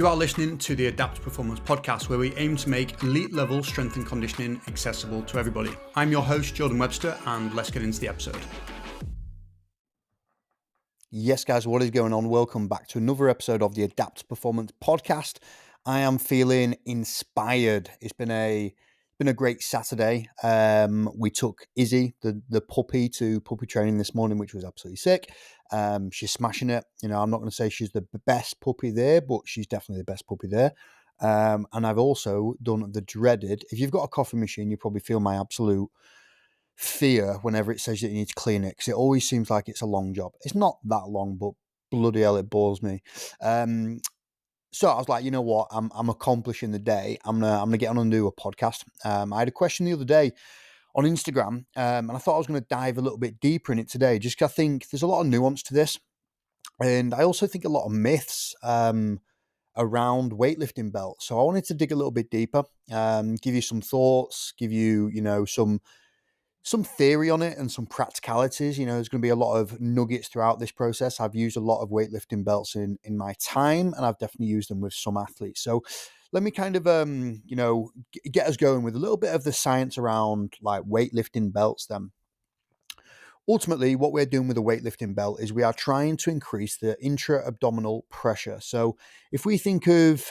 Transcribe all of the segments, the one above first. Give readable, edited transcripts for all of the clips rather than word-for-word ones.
You are listening to the Adapt Performance podcast, where we aim to make elite level strength and conditioning accessible to everybody. I'm your host, Jordan Webster, and let's get into the episode. Yes, guys, what is going on? Welcome back to another episode of the Adapt Performance podcast. I am feeling inspired. It's been a great Saturday. We took Izzy, the puppy, to puppy training this morning, which was absolutely sick. She's smashing it. You know, I'm not going to say she's the best puppy there, but she's definitely the best puppy there. And I've also done the dreaded. If you've got a coffee machine, you probably feel my absolute fear whenever it says that you need to clean it, because it always seems like it's a long job. It's not that long, but bloody hell, it bores me. So I was like, you know what? I'm accomplishing the day. I'm gonna get on and do a podcast. I had a question the other day on Instagram, and I thought I was going to dive a little bit deeper in it today, just 'cause I think there's a lot of nuance to this, and I also think a lot of myths around weightlifting belts. So I wanted to dig a little bit deeper, give you some thoughts, give you some theory on it and some practicalities. You know, there's going to be a lot of nuggets throughout this process. I've used a lot of weightlifting belts in my time, and I've definitely used them with some athletes. So let me kind of, get us going with a little bit of the science around like weightlifting belts then. Ultimately, what we're doing with a weightlifting belt is we are trying to increase the intra-abdominal pressure. So if we think of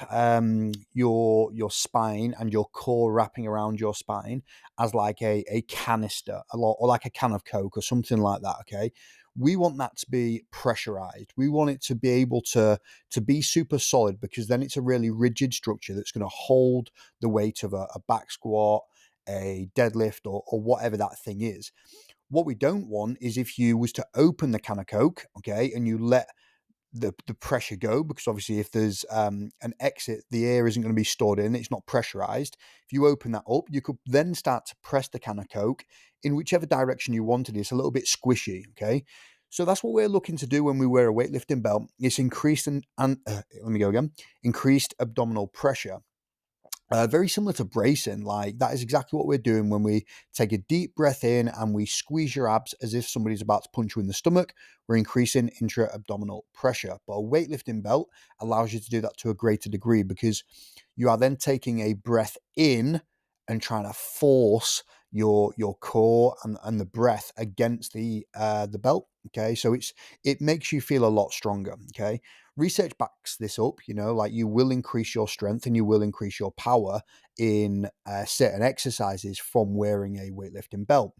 your spine and your core wrapping around your spine as like a canister or like a can of Coke or something like that, okay? We want that to be pressurized. We want it to be able to be super solid, because then it's a really rigid structure that's going to hold the weight of a back squat, a deadlift, or whatever that thing is. What we don't want is if you was to open the can of Coke, okay, and you let the pressure go, because obviously if there's an exit, the air isn't going to be stored in, it's not pressurized. If you open that up, you could then start to press the can of Coke in whichever direction you wanted. It's a little bit squishy, okay? So that's what we're looking to do when we wear a weightlifting belt. It's increased abdominal pressure. Very similar to bracing. Like, that is exactly what we're doing when we take a deep breath in and we squeeze your abs as if somebody's about to punch you in the stomach. We're increasing intra-abdominal pressure. But a weightlifting belt allows you to do that to a greater degree, because you are then taking a breath in and trying to force your core and the breath against the belt. Okay, so it makes you feel a lot stronger. Okay, research backs this up. You know, like, you will increase your strength and you will increase your power in certain exercises from wearing a weightlifting belt.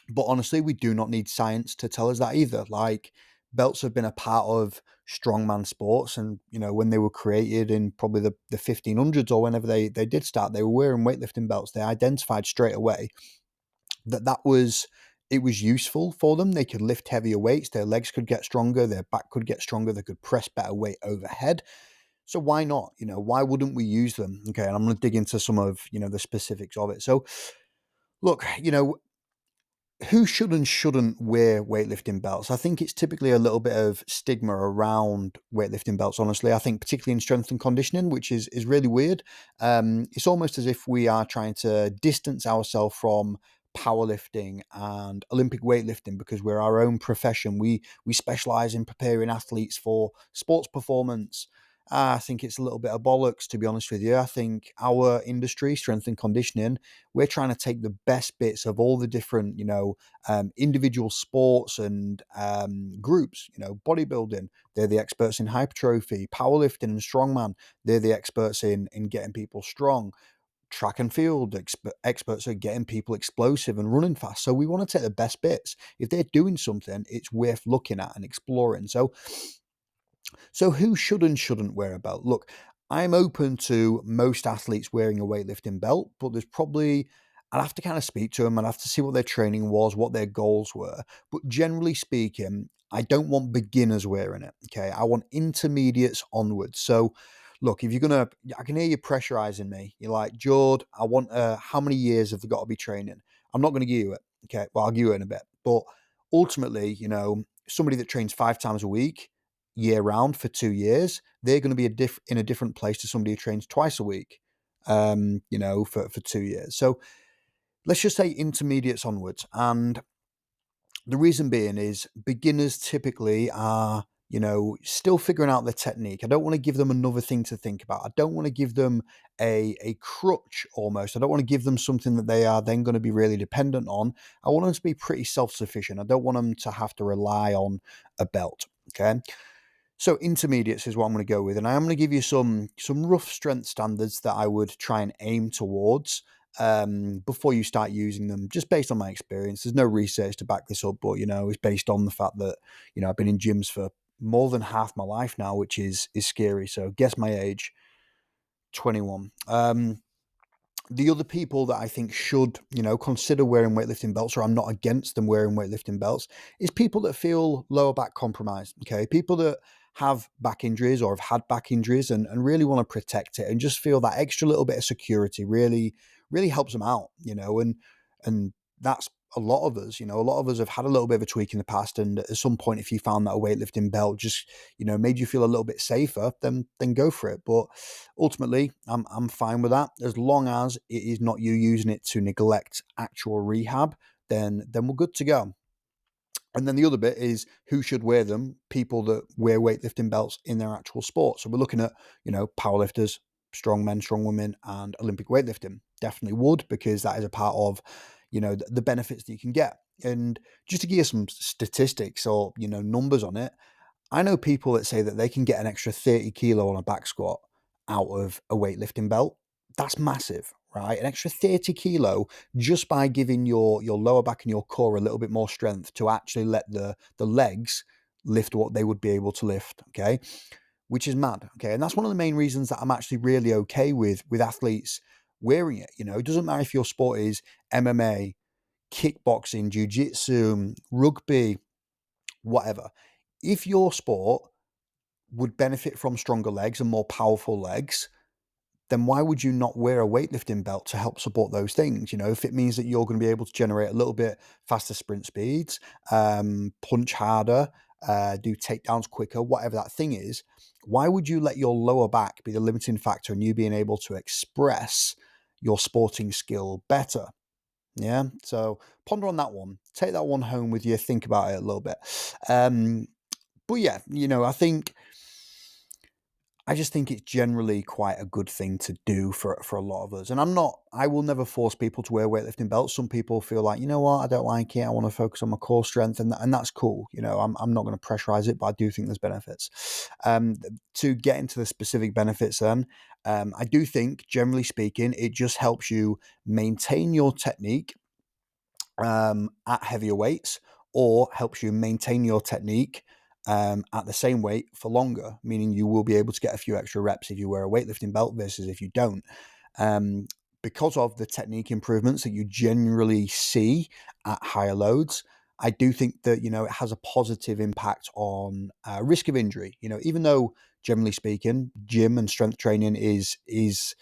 But honestly, we do not need science to tell us that either. Like, belts have been a part of strongman sports, and you know, when they were created in probably the 1500s or whenever they did start, they were wearing weightlifting belts. They identified straight away that was useful for them. They could lift heavier weights, their legs could get stronger, their back could get stronger, they could press better weight overhead. So why not? You know, why wouldn't we use them? Okay, and I'm going to dig into some of, the specifics of it. So look, who should and shouldn't wear weightlifting belts? I think it's typically a little bit of stigma around weightlifting belts, honestly. I think particularly in strength and conditioning, which is really weird. It's almost as if we are trying to distance ourselves from powerlifting and Olympic weightlifting because we're our own profession. We specialize in preparing athletes for sports performance. I think it's a little bit of bollocks, to be honest with you. I think our industry, strength and conditioning, we're trying to take the best bits of all the different, individual sports and groups. Bodybuilding, they're the experts in hypertrophy. Powerlifting and strongman, they're the experts in getting people strong. Track and field, experts are getting people explosive and running fast. So we want to take the best bits. If they're doing something, it's worth looking at and exploring. So who should and shouldn't wear a belt? Look, I'm open to most athletes wearing a weightlifting belt, but I'd have to kind of speak to them. I'd have to see what their training was, what their goals were. But generally speaking, I don't want beginners wearing it. Okay. I want intermediates onwards. So look, if I can hear you pressurizing me. You're like, Jord, I want, how many years have they got to be training? I'm not going to give you it. Okay. Well, I'll give you it in a bit. But ultimately, somebody that trains 5 times a week, year round for 2 years, they're going to be in a different place to somebody who trains twice a week, for 2 years. So let's just say intermediates onwards. And the reason being is beginners typically are still figuring out their technique. I don't want to give them another thing to think about. I don't want to give them a crutch almost. I don't want to give them something that they are then going to be really dependent on. I want them to be pretty self-sufficient. I don't want them to have to rely on a belt. Okay. So intermediates is what I'm going to go with. And I am going to give you some rough strength standards that I would try and aim towards before you start using them, just based on my experience. There's no research to back this up, but, it's based on the fact that, I've been in gyms for more than half my life now, which is scary. So guess my age, 21. The other people that I think should, consider wearing weightlifting belts, or I'm not against them wearing weightlifting belts, is people that feel lower back compromised. Okay. People that have back injuries or have had back injuries and really want to protect it and just feel that extra little bit of security really, really helps them out, and that's a lot of us. A lot of us have had a little bit of a tweak in the past, and at some point, if you found that a weightlifting belt just, made you feel a little bit safer, then go for it. But ultimately, I'm fine with that as long as it is not you using it to neglect actual rehab. Then we're good to go. And then the other bit is who should wear them. People that wear weightlifting belts in their actual sport. So we're looking at, powerlifters, strong men, strong women, and Olympic weightlifting. Definitely would, because that is a part of, the benefits that you can get. And just to give you some statistics or, numbers on it, I know people that say that they can get an extra 30 kilo on a back squat out of a weightlifting belt. That's massive, right? An extra 30 kilo just by giving your lower back and your core a little bit more strength to actually let the legs lift what they would be able to lift, okay? Which is mad, okay? And that's one of the main reasons that I'm actually really okay with athletes wearing it. It doesn't matter if your sport is MMA, kickboxing, jiu-jitsu, rugby, whatever. If your sport would benefit from stronger legs and more powerful legs, then why would you not wear a weightlifting belt to help support those things? If it means that you're going to be able to generate a little bit faster sprint speeds, punch harder, do takedowns quicker, whatever that thing is, why would you let your lower back be the limiting factor in you being able to express your sporting skill better? Yeah. So ponder on that one. Take that one home with you. Think about it a little bit. But yeah, I just think it's generally quite a good thing to do for a lot of us. And I will never force people to wear weightlifting belts. Some people feel like, I don't like it. I want to focus on my core strength, and that's cool. I'm not going to pressurize it, but I do think there's benefits. To get into the specific benefits then, I do think, generally speaking, it just helps you maintain your technique at heavier weights, or helps you maintain your technique at the same weight for longer, meaning you will be able to get a few extra reps if you wear a weightlifting belt versus if you don't. Because of the technique improvements that you generally see at higher loads, I do think that, it has a positive impact on risk of injury. Even though, generally speaking, gym and strength training is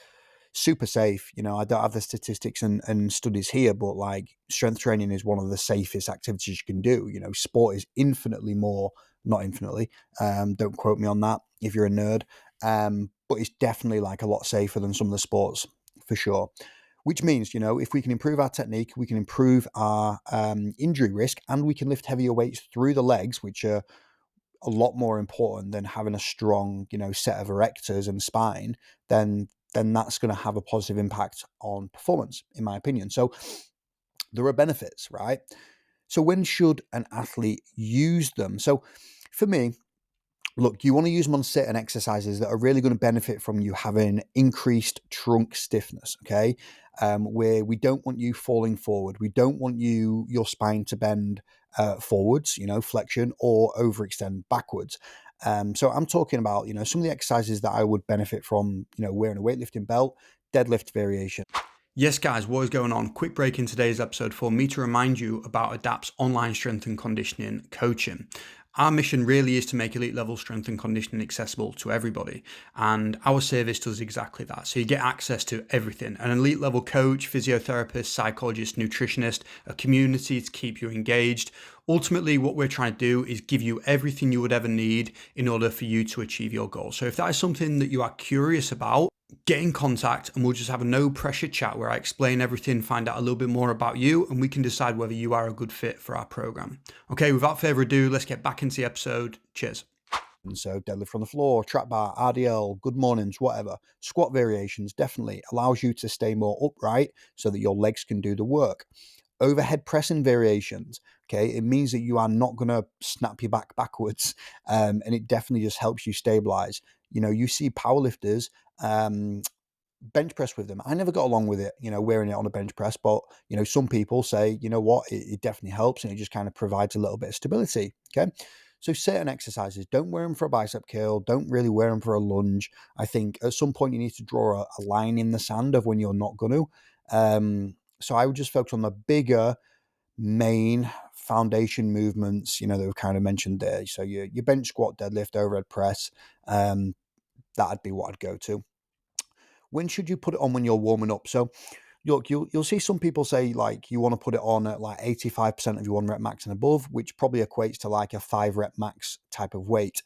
super safe. I don't have the statistics and studies here, but like strength training is one of the safest activities you can do. Sport is infinitely more, not infinitely. Don't quote me on that if you're a nerd. But it's definitely like a lot safer than some of the sports for sure. Which means, if we can improve our technique, we can improve our injury risk, and we can lift heavier weights through the legs, which are a lot more important than having a strong, set of erectors and spine, then that's going to have a positive impact on performance, in my opinion. So there are benefits, right? So when should an athlete use them? So for me, look, you want to use them on certain exercises that are really going to benefit from you having increased trunk stiffness, okay? Where we don't want you falling forward. We don't want your spine to bend forwards, flexion, or overextend backwards. So I'm talking about, some of the exercises that I would benefit from, wearing a weightlifting belt, deadlift variation. Yes, guys, what is going on? Quick break in today's episode for me to remind you about ADAPT's online strength and conditioning coaching. Our mission really is to make elite level strength and conditioning accessible to everybody. And our service does exactly that. So you get access to everything: an elite level coach, physiotherapist, psychologist, nutritionist, a community to keep you engaged. Ultimately, what we're trying to do is give you everything you would ever need in order for you to achieve your goals. So if that is something that you are curious about, get in contact and we'll just have a no pressure chat where I explain everything, find out a little bit more about you, and we can decide whether you are a good fit for our program. Okay, without further ado, let's get back into the episode. Cheers. So deadlift from the floor, trap bar, RDL, good mornings, whatever. Squat variations definitely allows you to stay more upright so that your legs can do the work. Overhead pressing variations, okay, it means that you are not going to snap your back backwards, and it definitely just helps you stabilize. You see powerlifters bench press with them. I never got along with it, wearing it on a bench press, but some people say, you know what, it definitely helps and it just kind of provides a little bit of stability. Okay. So certain exercises, don't wear them for a bicep curl, don't really wear them for a lunge. I think at some point you need to draw a line in the sand of when you're not going to. So I would just focus on the bigger main foundation movements, that we've kind of mentioned there. So your bench, squat, deadlift, overhead press, that'd be what I'd go to. When should you put it on when you're warming up? So look, you'll see some people say like you want to put it on at like 85% of your 1 rep max and above, which probably equates to like a 5 rep max type of weight.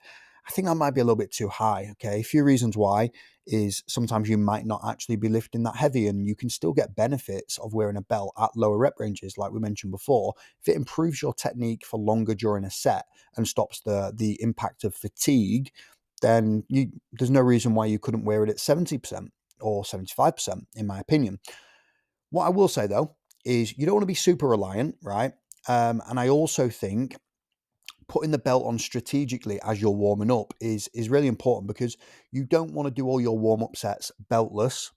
I think that might be a little bit too high. Okay. A few reasons why is sometimes you might not actually be lifting that heavy, and you can still get benefits of wearing a belt at lower rep ranges, like we mentioned before. If it improves your technique for longer during a set and stops the impact of fatigue, then there's no reason why you couldn't wear it at 70% or 75%, in my opinion. What I will say though is you don't want to be super reliant, right? And I also think putting the belt on strategically as you're warming up is really important, because you don't want to do all your warm up sets beltless,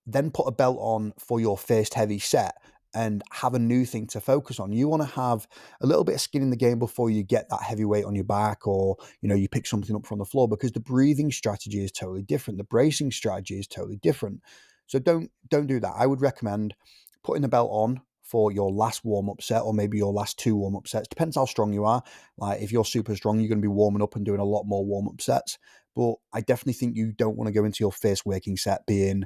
then put a belt on for your first heavy set and have a new thing to focus on. You want to have a little bit of skin in the game before you get that heavy weight on your back, or you pick something up from the floor, because the breathing strategy is totally different. The bracing strategy is totally different. So don't do that. I would recommend putting the belt on for your last warm-up set, or maybe your last 2 warm-up sets. Depends how strong you are. Like if you're super strong, you're going to be warming up and doing a lot more warm-up sets. But I definitely think you don't want to go into your first working set being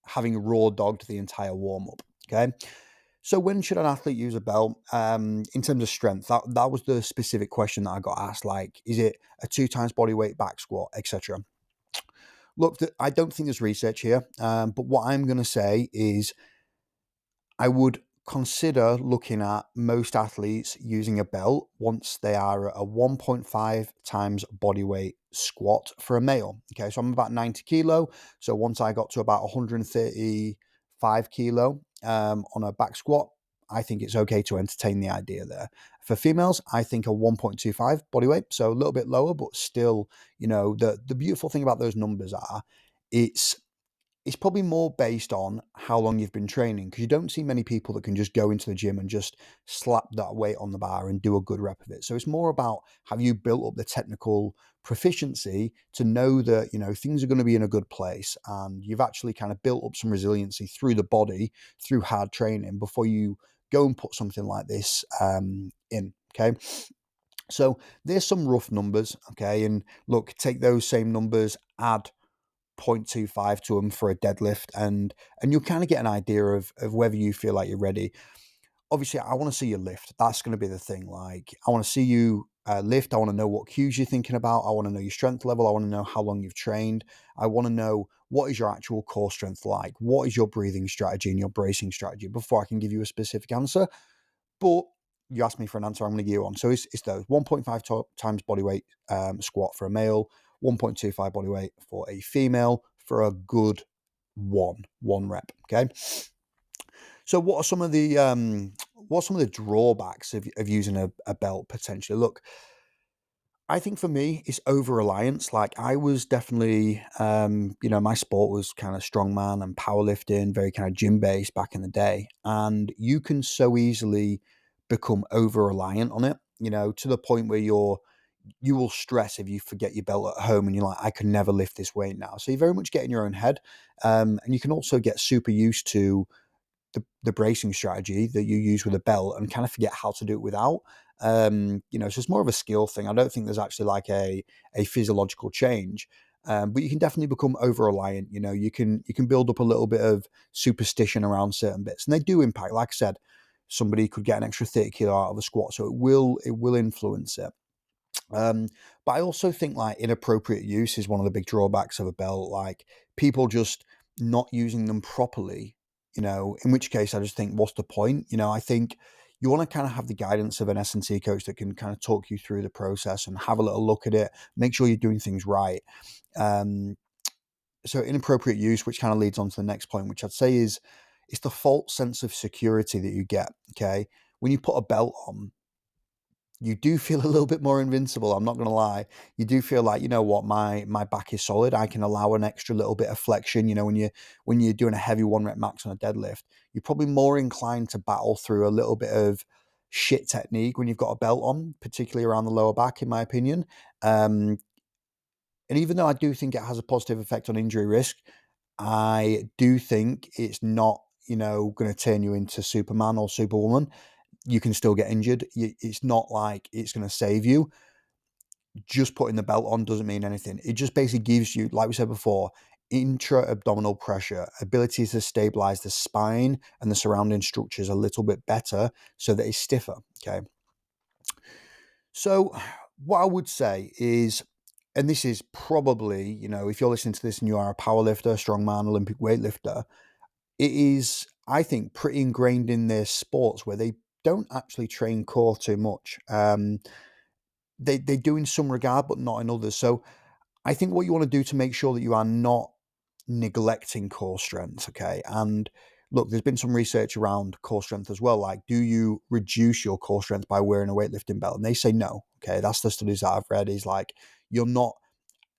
having raw dogged the entire warm-up. Okay. So when should an athlete use a belt? In terms of strength, that was the specific question that I got asked. Like, is it a 2 times body weight back squat, etc.? Look, I don't think there's research here, but what I'm going to say is I would consider looking at most athletes using a belt once they are at a 1.5 times body weight squat for a male. Okay, so I'm about 90 kilo. So once I got to about 135 kilo on a back squat, I think it's okay to entertain the idea there. For females, I think a 1.25 body weight, so a little bit lower, but still, the beautiful thing about those numbers are it's it's probably more based on how long you've been training, because you don't see many people that can just go into the gym and just slap that weight on the bar and do a good rep of it. So it's more about, have you built up the technical proficiency to know that things are going to be in a good place, and you've actually kind of built up some resiliency through the body through hard training before you go and put something like this in. Okay. So there's some rough numbers. Okay. And look, take those same numbers, add 0.25 to them for a deadlift, and you'll kind of get an idea of whether you feel like you're ready. Obviously, I want to see you lift. That's going to be the thing. Like, I want to see you lift. I want to know what cues you're thinking about. I want to know your strength level. I want to know how long you've trained. I want to know what is your actual core strength like. What is your breathing strategy and your bracing strategy before I can give you a specific answer. But you asked me for an answer, I'm going to give you one. So it's those 1.5 times body weight squat for a male, 1.25 body weight for a female for a good one rep. Okay. So what are some of the drawbacks of using a belt potentially? Look, I think for me, it's over reliance. Like I was definitely, my sport was kind of strongman and powerlifting, very kind of gym based back in the day. And you can so easily become over reliant on it, to the point where you will stress if you forget your belt at home and you're like, I can never lift this weight now. So you very much get in your own head. And you can also get super used to the bracing strategy that you use with a belt and kind of forget how to do it without. So it's more of a skill thing. I don't think there's actually like a physiological change. But you can definitely become over reliant. You can build up a little bit of superstition around certain bits, and they do impact. Like I said, somebody could get an extra 30 kilo out of a squat, so it will influence it. But I also think like inappropriate use is one of the big drawbacks of a belt. Like people just not using them properly, in which case I just think, what's the point? I think you want to kind of have the guidance of an S&C coach that can kind of talk you through the process and have a little look at it, make sure you're doing things right. Um, so inappropriate use, which kind of leads on to the next point, which I'd say is it's the false sense of security that you get. Okay. When you put a belt on, you do feel a little bit more invincible. I'm not going to lie. You do feel like, you know what, my back is solid. I can allow an extra little bit of flexion. You know, when you're doing a heavy 1 rep max on a deadlift, you're probably more inclined to battle through a little bit of shit technique when you've got a belt on, particularly around the lower back, in my opinion. And even though I do think it has a positive effect on injury risk, I do think it's not, going to turn you into Superman or Superwoman. You can still get injured. It's not like it's going to save you. Just putting the belt on doesn't mean anything. It just basically gives you, like we said before, intra-abdominal pressure, ability to stabilize the spine and the surrounding structures a little bit better so that it's stiffer. Okay. So what I would say is, and this is probably, if you're listening to this and you are a powerlifter, strongman, Olympic weightlifter, it is, I think, pretty ingrained in their sports where they don't actually train core too much. They do in some regard, but not in others. So I think what you want to do to make sure that you are not neglecting core strength, okay? And look, there's been some research around core strength as well. Like, do you reduce your core strength by wearing a weightlifting belt? And they say no. Okay, that's the studies that I've read. Is like you're not.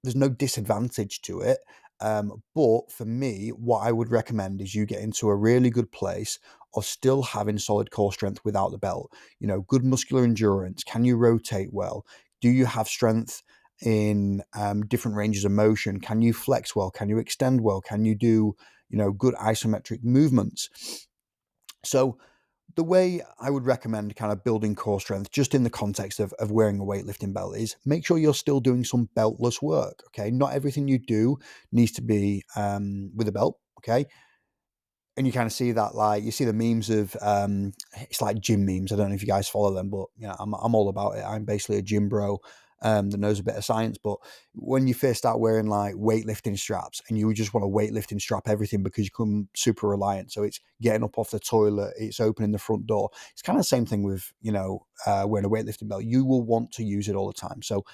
There's no disadvantage to it. But for me, what I would recommend is you get into a really good place of still having solid core strength without the belt. Good muscular endurance. Can you rotate well? Do you have strength in different ranges of motion? Can you flex well? Can you extend well? Can you do, good isometric movements? So the way I would recommend kind of building core strength, just in the context of wearing a weightlifting belt, is make sure you're still doing some beltless work. Okay. Not everything you do needs to be with a belt. Okay. And you kind of see that, like, you see the memes of it's like gym memes. I don't know if you guys follow them, but yeah, I'm all about it. I'm basically a gym bro that knows a bit of science. But when you first start wearing like weightlifting straps and you just want to weightlifting strap everything because you become super reliant, so it's getting up off the toilet, it's opening the front door. It's kind of the same thing with wearing a weightlifting belt. You will want to use it all the time. So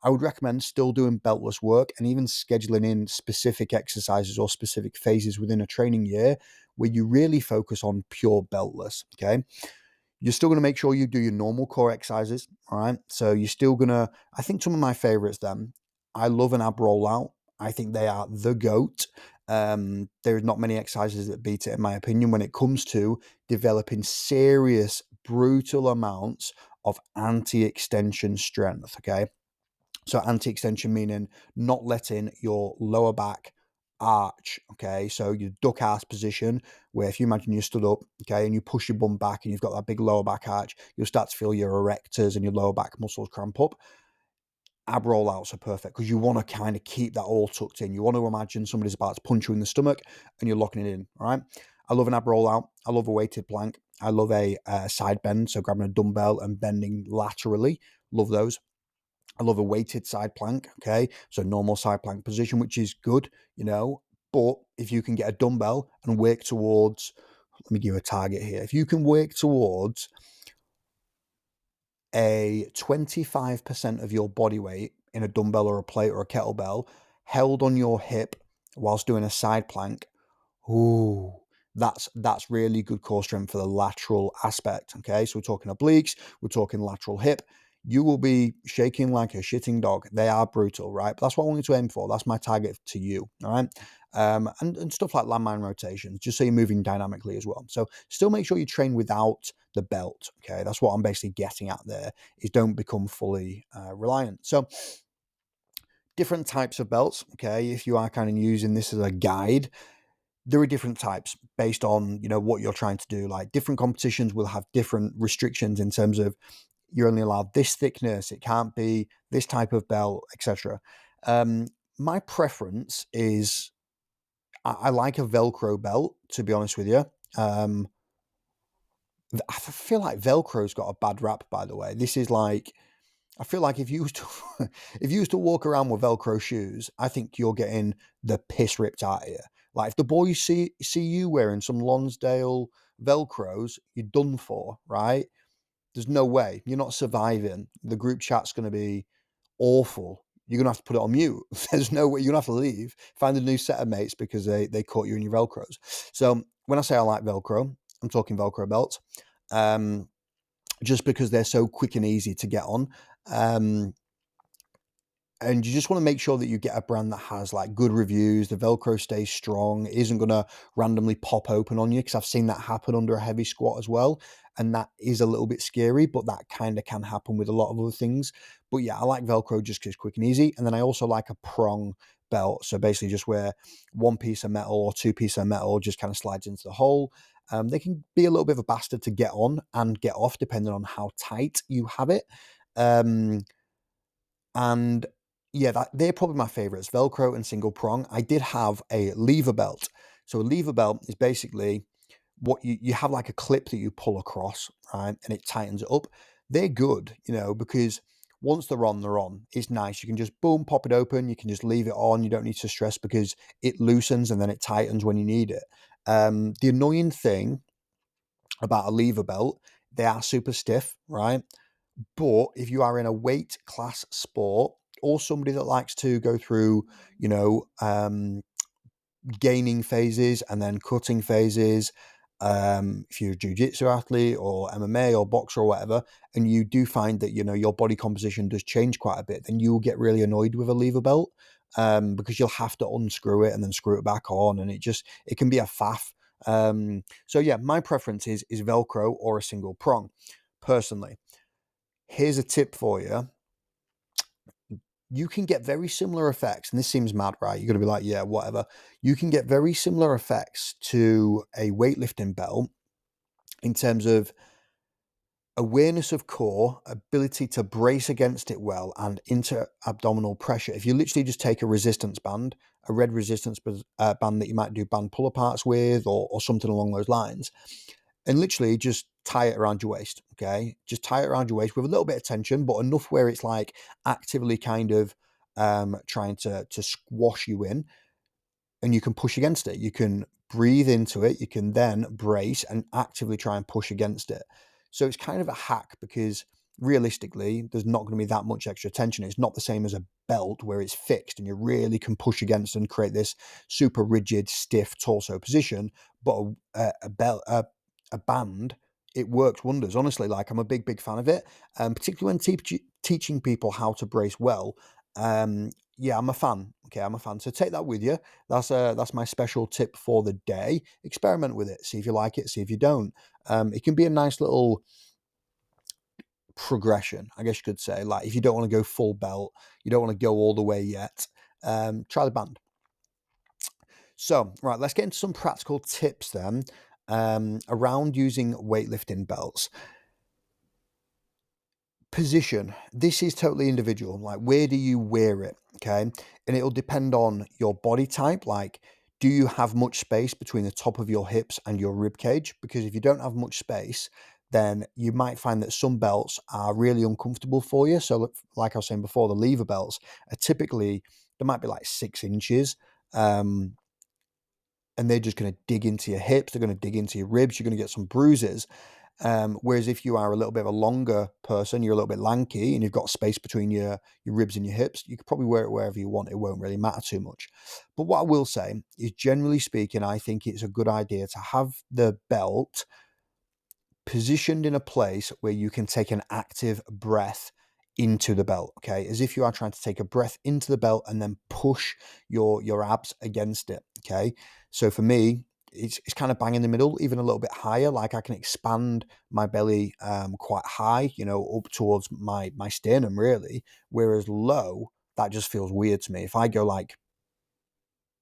I would recommend still doing beltless work and even scheduling in specific exercises or specific phases within a training year where you really focus on pure beltless. Okay. You're still going to make sure you do your normal core exercises. All right. So you're still going to, I think some of my favorites then, I love an ab rollout. I think they are the GOAT. There's not many exercises that beat it, in my opinion, when it comes to developing serious, brutal amounts of anti-extension strength. Okay. So anti-extension meaning not letting your lower back arch. Okay, so your duck ass position, where if you imagine you stood up, okay, and you push your bum back and you've got that big lower back arch, you'll start to feel your erectors and your lower back muscles cramp up. Ab rollouts are perfect because you want to kind of keep that all tucked in. You want to imagine somebody's about to punch you in the stomach and you're locking it in. All right. I love an ab rollout. I love a weighted plank. I love a side bend, so grabbing a dumbbell and bending laterally. Love those. I love a weighted side plank. Okay. So normal side plank position, which is good, but if you can get a dumbbell and work towards, let me give you a target here. If you can work towards a 25% of your body weight in a dumbbell or a plate or a kettlebell held on your hip whilst doing a side plank, ooh, that's really good core strength for the lateral aspect. Okay, so we're talking obliques, we're talking lateral hip. You will be shaking like a shitting dog. They are brutal, right? But that's what I want you to aim for. That's my target to you, all right? And stuff like landmine rotations, just so you're moving dynamically as well. So still make sure you train without the belt. Okay, that's what I'm basically getting at there. Is don't become fully reliant. So different types of belts. Okay, if you are kind of using this as a guide, there are different types based on what you're trying to do. Like different competitions will have different restrictions in terms of you're only allowed this thickness, it can't be this type of belt, etc. My preference is I like a Velcro belt, to be honest with you. I feel like Velcro's got a bad rap, by the way. This is like, I feel like if you used to if you used to walk around with Velcro shoes, I think you're getting the piss ripped out of you. Like if the boys see you wearing some Lonsdale Velcros, you're done for, right? There's no way. You're not surviving. The group chat's going to be awful. You're going to have to put it on mute. There's no way. You're going to have to leave, find a new set of mates because they caught you in your Velcros. So when I say I like Velcro, I'm talking Velcro belts, um, just because they're so quick and easy to get on. Um, and you just want to make sure that you get a brand that has like good reviews. The Velcro stays strong, it isn't going to randomly pop open on you, because I've seen that happen under a heavy squat as well, and that is a little bit scary, but that kind of can happen with a lot of other things. But yeah, I like Velcro just because it's quick and easy. And then I also like a prong belt, so basically just where one piece of metal or two pieces of metal just kind of slides into the hole. They can be a little bit of a bastard to get on and get off depending on how tight you have it. um, and yeah, they're probably my favorites, Velcro and single prong. I did have a lever belt. So a lever belt is basically what you have, like a clip that you pull across, right? And it tightens it up. They're good, because once they're on, they're on. It's nice. You can just boom, pop it open. You can just leave it on. You don't need to stress because it loosens and then it tightens when you need it. The annoying thing about a lever belt, they are super stiff, right? But if you are in a weight class sport, or somebody that likes to go through, you know, gaining phases and then cutting phases, if you're a jiu-jitsu athlete or MMA or boxer or whatever, and you do find that, your body composition does change quite a bit, then you'll get really annoyed with a lever belt, because you'll have to unscrew it and then screw it back on, and it can be a faff. So yeah, my preference is Velcro or a single prong, personally. Here's a tip for you. You can get very similar effects, and this seems mad, right? You're going to be like, yeah, whatever. You can get very similar effects to a weightlifting belt in terms of awareness of core, ability to brace against it well, and inter-abdominal pressure. If you literally just take a resistance band, a red resistance band that you might do band pull-aparts with, or something along those lines, and literally just tie it around your waist, okay? Just tie it around your waist with a little bit of tension, but enough where it's like actively kind of trying to squash you in, and you can push against it. You can breathe into it. You can then brace and actively try and push against it. So it's kind of a hack, because realistically, there's not going to be that much extra tension. It's not the same as a belt where it's fixed and you really can push against and create this super rigid, stiff torso position. But a band, it works wonders. Honestly, like, I'm a big fan of it, particularly when teaching people how to brace well. Yeah, I'm a fan. Okay, I'm a fan. So take that with you. That's my special tip for the day. Experiment with it. See if you like it. See if you don't. It can be a nice little progression, I guess you could say. Like, if you don't want to go full belt, you don't want to go all the way yet, try the band. So, right, let's get into some practical tips then, around using weightlifting belts. Position. This is totally individual. Like, where do you wear it? Okay. And it'll depend on your body type. Like, do you have much space between the top of your hips and your rib cage? Because if you don't have much space, then you might find that some belts are really uncomfortable for you. So, like I was saying before, the lever belts are typically, they might be like 6 inches. And they're just going to dig into your hips. They're going to dig into your ribs. You're going to get some bruises. Whereas if you are a little bit of a longer person, you're a little bit lanky, and you've got space between your ribs and your hips, you could probably wear it wherever you want. It won't really matter too much. But what I will say is, generally speaking, I think it's a good idea to have the belt positioned in a place where you can take an active breath into the belt, okay? As if you are trying to take a breath into the belt and then push your abs against it, okay? So for me, it's kind of bang in the middle, even a little bit higher. Like, I can expand my belly quite high, up towards my sternum, really. Whereas low, that just feels weird to me. If I go like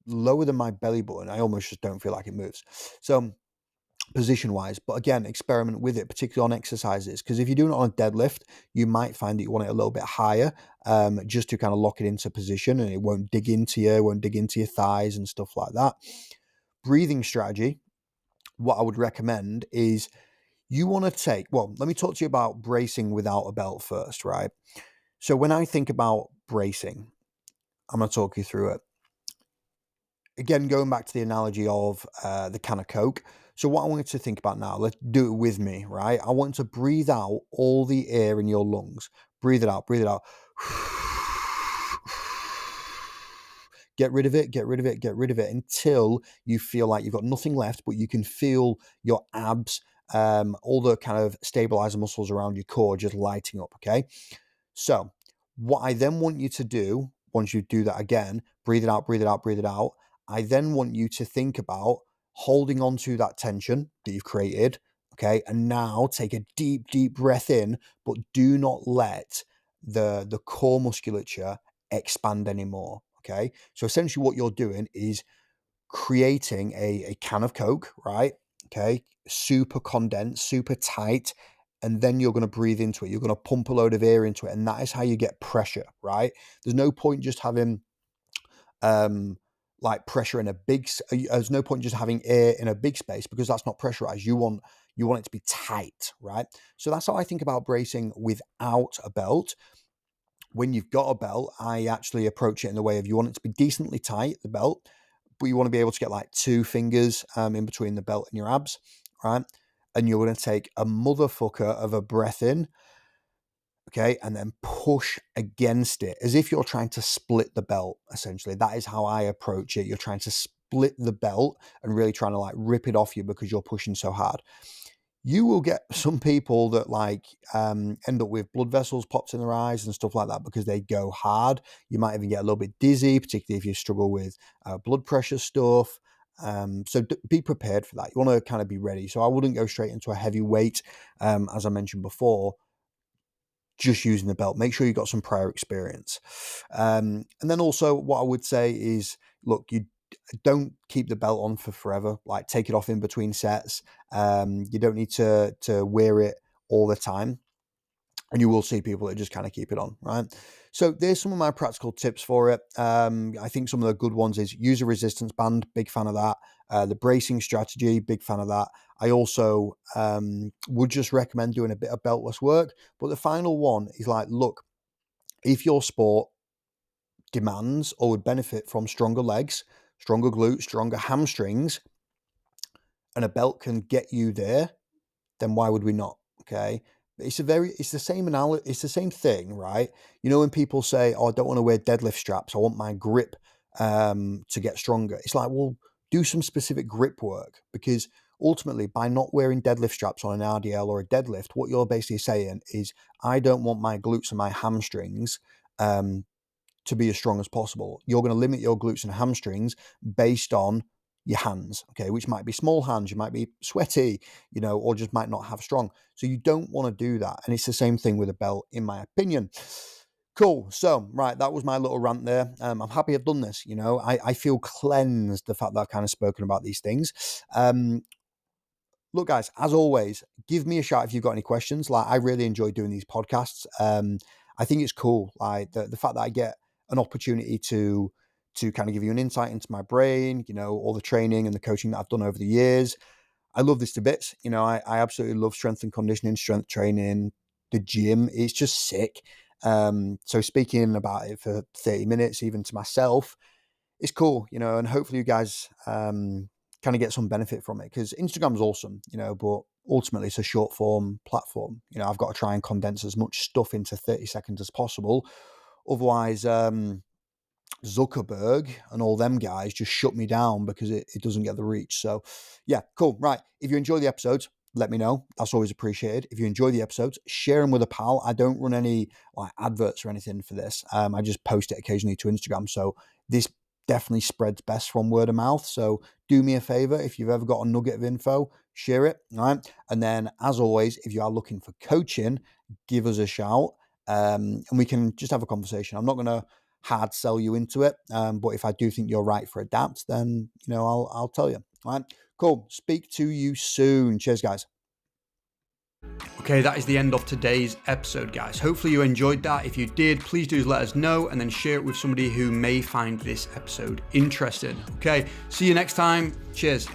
lower than my belly button, I almost just don't feel like it moves. So position wise, but again, experiment with it, particularly on exercises, because if you're doing it on a deadlift, you might find that you want it a little bit higher, just to kind of lock it into position, and it won't dig into your thighs and stuff like that. Breathing strategy, what I would recommend is, you want to let me talk to you about bracing without a belt first, right? So when I think about bracing, I'm going to talk you through it. Again, going back to the analogy of the can of Coke. So what I want you to think about now, let's do it with me, right? I want you to breathe out all the air in your lungs. Breathe it out, breathe it out. Get rid of it, get rid of it, get rid of it until you feel like you've got nothing left, but you can feel your abs, all the kind of stabilizer muscles around your core just lighting up, okay? So what I then want you to do, once you do that again, breathe it out, breathe it out, breathe it out. I then want you to think about holding on to that tension that you've created, okay? And now take a deep, deep breath in, but do not let the core musculature expand anymore, okay? So essentially what you're doing is creating a can of Coke, right? Okay, super condensed, super tight, and then you're going to breathe into it. You're going to pump a load of air into it, and that is how you get pressure, right? There's no point just having like pressure in a big. There's no point just having air in a big space because that's not pressurized. You want it to be tight, right? So that's how I think about bracing without a belt. When you've got a belt, I actually approach it in the way of you want it to be decently tight, the belt, but you want to be able to get like 2 fingers in between the belt and your abs, right? And you're going to take a motherfucker of a breath in, okay, and then push against it as if you're trying to split the belt, essentially. That is how I approach it. You're trying to split the belt and really trying to like rip it off you because you're pushing so hard. You will get some people that like end up with blood vessels popped in their eyes and stuff like that because they go hard. You might even get a little bit dizzy, particularly if you struggle with blood pressure stuff. So be prepared for that. You want to kind of be ready. So I wouldn't go straight into a heavy weight, as I mentioned before, just using the belt. Make sure you've got some prior experience. And then also what I would say is, look, you don't keep the belt on for forever. Like take it off in between sets. You don't need to wear it all the time. And you will see people that just kind of keep it on, right? So there's some of my practical tips for it. I think some of the good ones is use a resistance band. Big fan of that. The bracing strategy, big fan of that. I also would just recommend doing a bit of beltless work. But the final one is like, look, if your sport demands or would benefit from stronger legs, stronger glutes, stronger hamstrings, and a belt can get you there, then why would we not? Okay. It's the same it's the same thing, right? You know, when people say, oh, I don't want to wear deadlift straps, I want my grip to get stronger. It's like, well, do some specific grip work because ultimately by not wearing deadlift straps on an RDL or a deadlift, what you're basically saying is, I don't want my glutes and my hamstrings to be as strong as possible. You're going to limit your glutes and hamstrings based on your hands, okay, which might be small hands, you might be sweaty, or just might not have strong. So you don't want to do that. And it's the same thing with a belt, in my opinion. Cool. So, right, that was my little rant there. I'm happy I've done this. I feel cleansed, the fact that I've kind of spoken about these things. Look, guys, as always, give me a shout if you've got any questions. Like, I really enjoy doing these podcasts. I think it's cool. Like the fact that I get an opportunity to kind of give you an insight into my brain, all the training and the coaching that I've done over the years. I love this to bits. I absolutely love strength and conditioning, strength training, the gym. It's just sick. So speaking about it for 30 minutes, even to myself, it's cool, and hopefully you guys kind of get some benefit from it because Instagram's awesome, but ultimately it's a short form platform. I've got to try and condense as much stuff into 30 seconds as possible. Otherwise, Zuckerberg and all them guys just shut me down because it doesn't get the reach. So yeah, cool. Right. If you enjoy the episodes, let me know. That's always appreciated. If you enjoy the episodes, share them with a pal. I don't run any like adverts or anything for this. I just post it occasionally to Instagram. So this definitely spreads best from word of mouth. So do me a favor. If you've ever got a nugget of info, share it. All right. And then as always, if you are looking for coaching, give us a shout and we can just have a conversation. I'm not going to hard sell you into it. But if I do think you're right for Adapt, then, I'll tell you. All right. Cool. Speak to you soon. Cheers, guys. Okay, that is the end of today's episode, guys. Hopefully you enjoyed that. If you did, please do let us know and then share it with somebody who may find this episode interesting. Okay, see you next time. Cheers.